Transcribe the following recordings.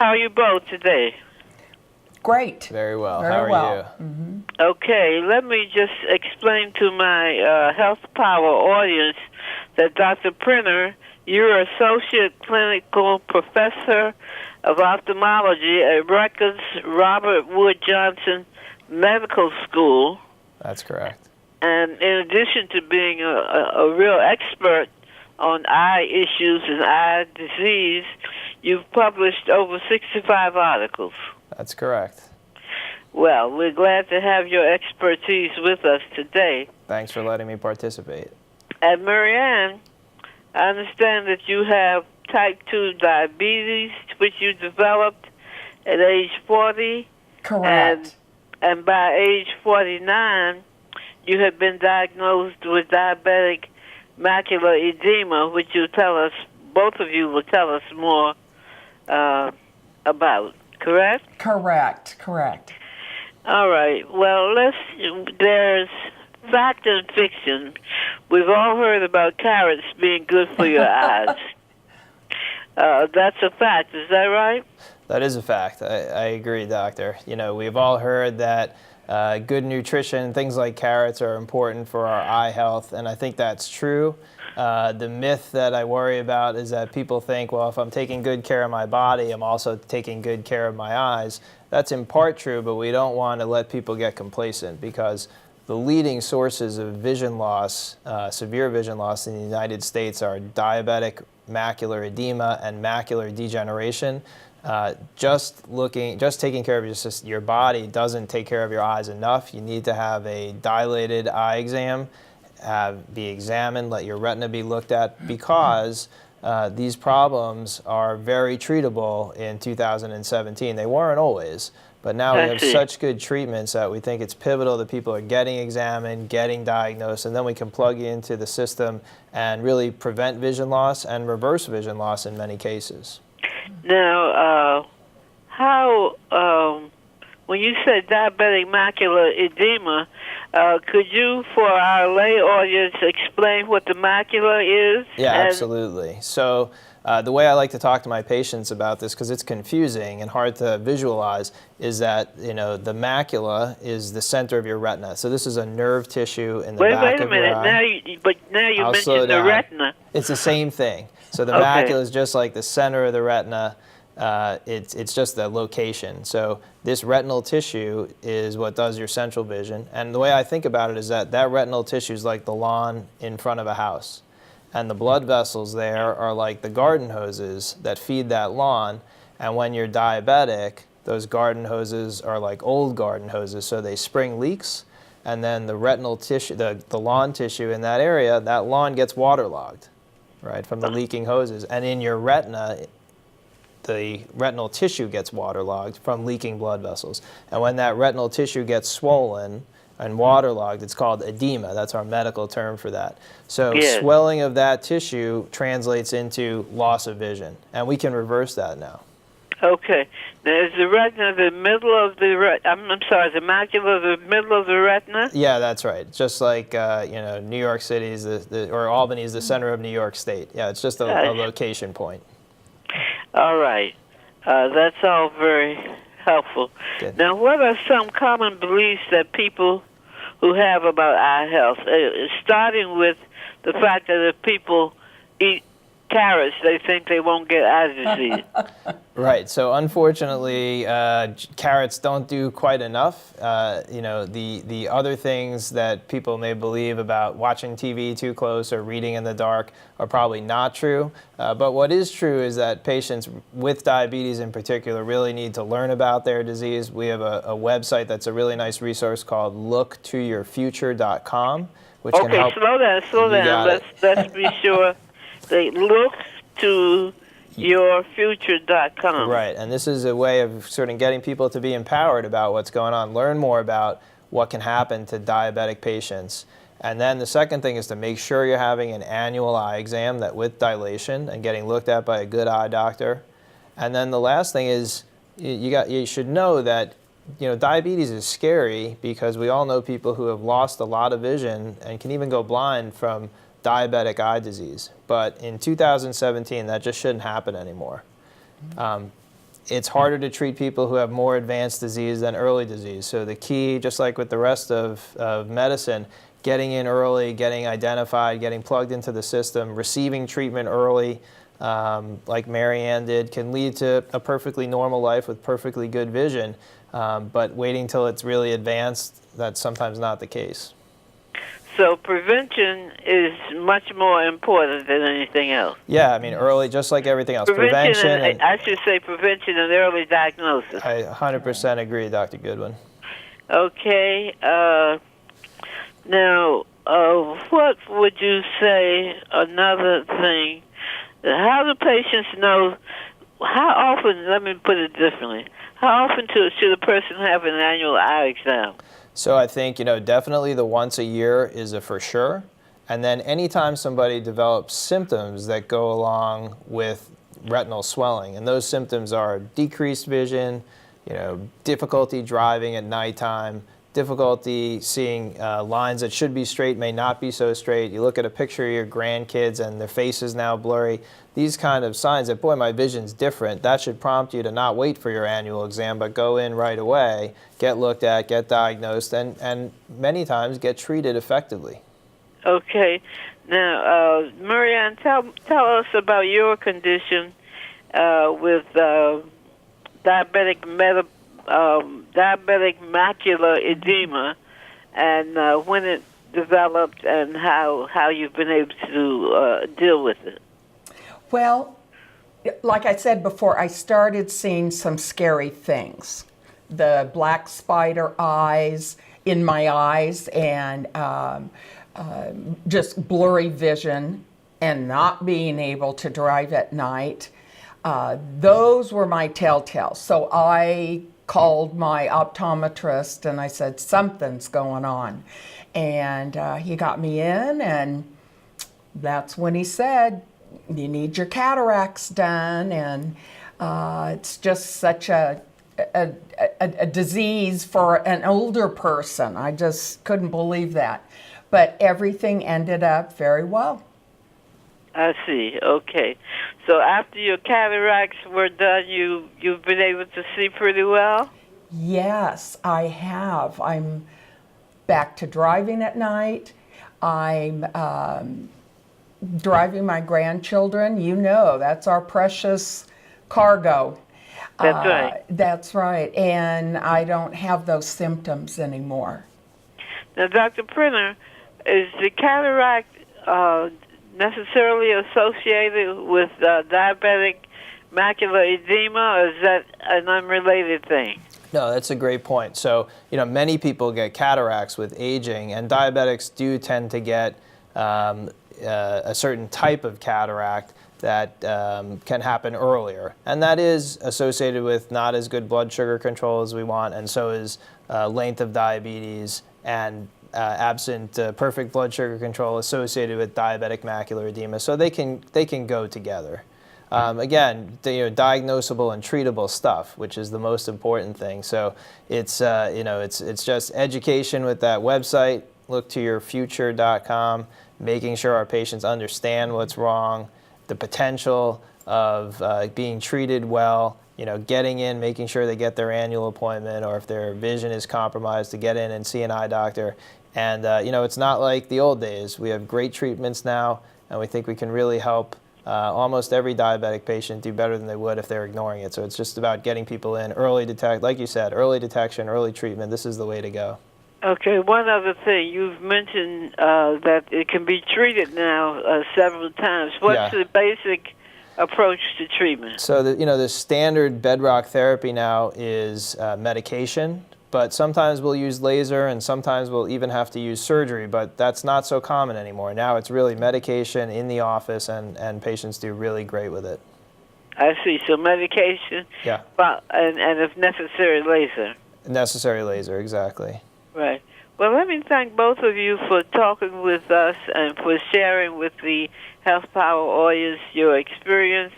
How are you both today? Great. Very well. Very How are well. you? Mm-hmm. Okay, let me just explain to my Health Power audience that Dr. Prenner, you're Associate Clinical Professor of Ophthalmology at Rutgers Robert Wood Johnson Medical School. That's correct. And in addition to being a real expert on eye issues and eye disease, you've published over 65 articles. That's correct. Well, we're glad to have your expertise with us today. Thanks for letting me participate. And Maryanne, I understand that you have type 2 diabetes, which you developed at age 40. Correct. And by age 49, you have been diagnosed with diabetic macular edema, which you tell us, both of you will tell us more about, correct? Correct. All right. Well, there's fact and fiction. We've all heard about carrots being good for your eyes. That's a fact. Is that right? That is a fact. I agree, doctor. You know, we've all heard that good nutrition, things like carrots are important for our eye health, and I think that's true. The myth that I worry about is that people think, well, if I'm taking good care of my body, I'm also taking good care of my eyes. That's in part true, but we don't want to let people get complacent because the leading sources of vision loss, severe vision loss in the United States are diabetic macular edema and macular degeneration. Just taking care of your body doesn't take care of your eyes enough. You need to have a dilated eye exam, be examined, let your retina be looked at, because these problems are very treatable in 2017. They weren't always, but now we have such good treatments that we think it's pivotal that people are getting examined, getting diagnosed, and then we can plug you into the system and really prevent vision loss and reverse vision loss in many cases. Now, when you said diabetic macular edema, could you, for our lay audience, explain what the macula is? Yeah, absolutely. So the way I like to talk to my patients about this, because it's confusing and hard to visualize, is that the macula is the center of your retina. So this is a nerve tissue in the back of your eye. Now you mentioned the retina. It's the same thing. So the macula is just like the center of the retina. It's just the location. So this retinal tissue is what does your central vision. And the way I think about it is that retinal tissue is like the lawn in front of a house. And the blood vessels there are like the garden hoses that feed that lawn. And when you're diabetic, those garden hoses are like old garden hoses, so they spring leaks. And then the retinal tissue, the lawn tissue in that area, that lawn gets waterlogged, right, from the leaking hoses. And in your retina, the retinal tissue gets waterlogged from leaking blood vessels. And when that retinal tissue gets swollen and waterlogged, it's called edema. That's our medical term for that. So swelling of that tissue translates into loss of vision. And we can reverse that now. Okay. Now, is the retina the middle of the the macula the middle of the retina? Yeah, that's right. Just like, New York City is or Albany is the center of New York State. Yeah, it's just a location point. All right. That's all very helpful. Good. Now, what are some common beliefs that people who have about eye health, starting with the fact that if people eat carrots, they think they won't get eye disease? Right. So unfortunately, carrots don't do quite enough. The other things that people may believe about watching TV too close or reading in the dark are probably not true. But what is true is that patients with diabetes in particular really need to learn about their disease. We have a website that's a really nice resource called looktoyourfuture.com, which can help. Okay, slow down. Let's be sure. They look to yourfuture.com. Right, and this is a way of sort of getting people to be empowered about what's going on, learn more about what can happen to diabetic patients. And then the second thing is to make sure you're having an annual eye exam with dilation and getting looked at by a good eye doctor. And then the last thing is you should know that diabetes is scary because we all know people who have lost a lot of vision and can even go blind from diabetic eye disease. But in 2017, that just shouldn't happen anymore. it's harder to treat people who have more advanced disease than early disease. So the key, just like with the rest of medicine, getting in early, getting identified, getting plugged into the system, receiving treatment early, like Maryanne did, can lead to a perfectly normal life with perfectly good vision. But waiting till it's really advanced, that's sometimes not the case. So prevention is much more important than anything else. Yeah, I mean, early, just like everything else. Prevention and I should say prevention and early diagnosis. I 100% agree, Dr. Goodwin. Okay. Now, what would you say another thing? How do patients know, how often, let me put it differently, how often should a person have an annual eye exam? So I think, definitely the once a year is a for sure. And then anytime somebody develops symptoms that go along with retinal swelling, and those symptoms are decreased vision, difficulty driving at nighttime, difficulty seeing lines that should be straight may not be so straight. You look at a picture of your grandkids and their face is now blurry. These kind of signs that, boy, my vision's different, that should prompt you to not wait for your annual exam, but go in right away, get looked at, get diagnosed, and many times get treated effectively. Okay. Now, Maryanne, tell us about your condition with diabetic macular edema, and when it developed, and how you've been able to deal with it. Well, like I said before, I started seeing some scary things. The black spider eyes in my eyes, and just blurry vision, and not being able to drive at night. Those were my telltales. So I called my optometrist and I said, something's going on. And he got me in, and that's when he said, you need your cataracts done. And it's just such a disease for an older person. I just couldn't believe that. But everything ended up very well. I see. Okay. So after your cataracts were done, you've been able to see pretty well? Yes, I have. I'm back to driving at night. I'm driving my grandchildren. That's our precious cargo. That's right. That's right. And I don't have those symptoms anymore. Now, Dr. Prenner, is the cataract necessarily associated with diabetic macular edema, or is that an unrelated thing? No, that's a great point. So, many people get cataracts with aging, and diabetics do tend to get a certain type of cataract that can happen earlier. And that is associated with not as good blood sugar control as we want, and so is length of diabetes, and absent perfect blood sugar control associated with diabetic macular edema. So they can go together. Again, diagnosable and treatable stuff, which is the most important thing. So it's it's just education with that website. Looktoyourfuture.com, making sure our patients understand what's wrong, the potential of being treated well. Getting in, making sure they get their annual appointment, or if their vision is compromised, to get in and see an eye doctor. And it's not like the old days. We have great treatments now, and we think we can really help almost every diabetic patient do better than they would if they're ignoring it. So it's just about getting people in, like you said, early detection, early treatment. This is the way to go. Okay, one other thing. You've mentioned that it can be treated now several times. What's the basic approach to treatment? So the standard bedrock therapy now is medication, but sometimes we'll use laser, and sometimes we'll even have to use surgery, but that's not so common anymore. Now it's really medication in the office, and patients do really great with it. I see. So medication, and if necessary, laser. Necessary laser, exactly. Right. Well, let me thank both of you for talking with us and for sharing with the Health Power audience your experience.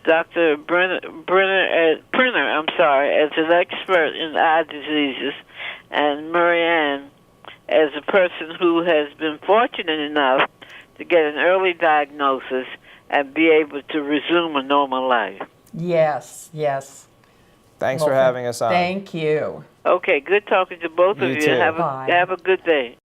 Dr. Prenner, as an expert in eye diseases, and Maryanne, as a person who has been fortunate enough to get an early diagnosis and be able to resume a normal life. Yes, yes. Thanks for having us on. Thank you. Okay, good talking to both of You you. too. Have Bye. a good day.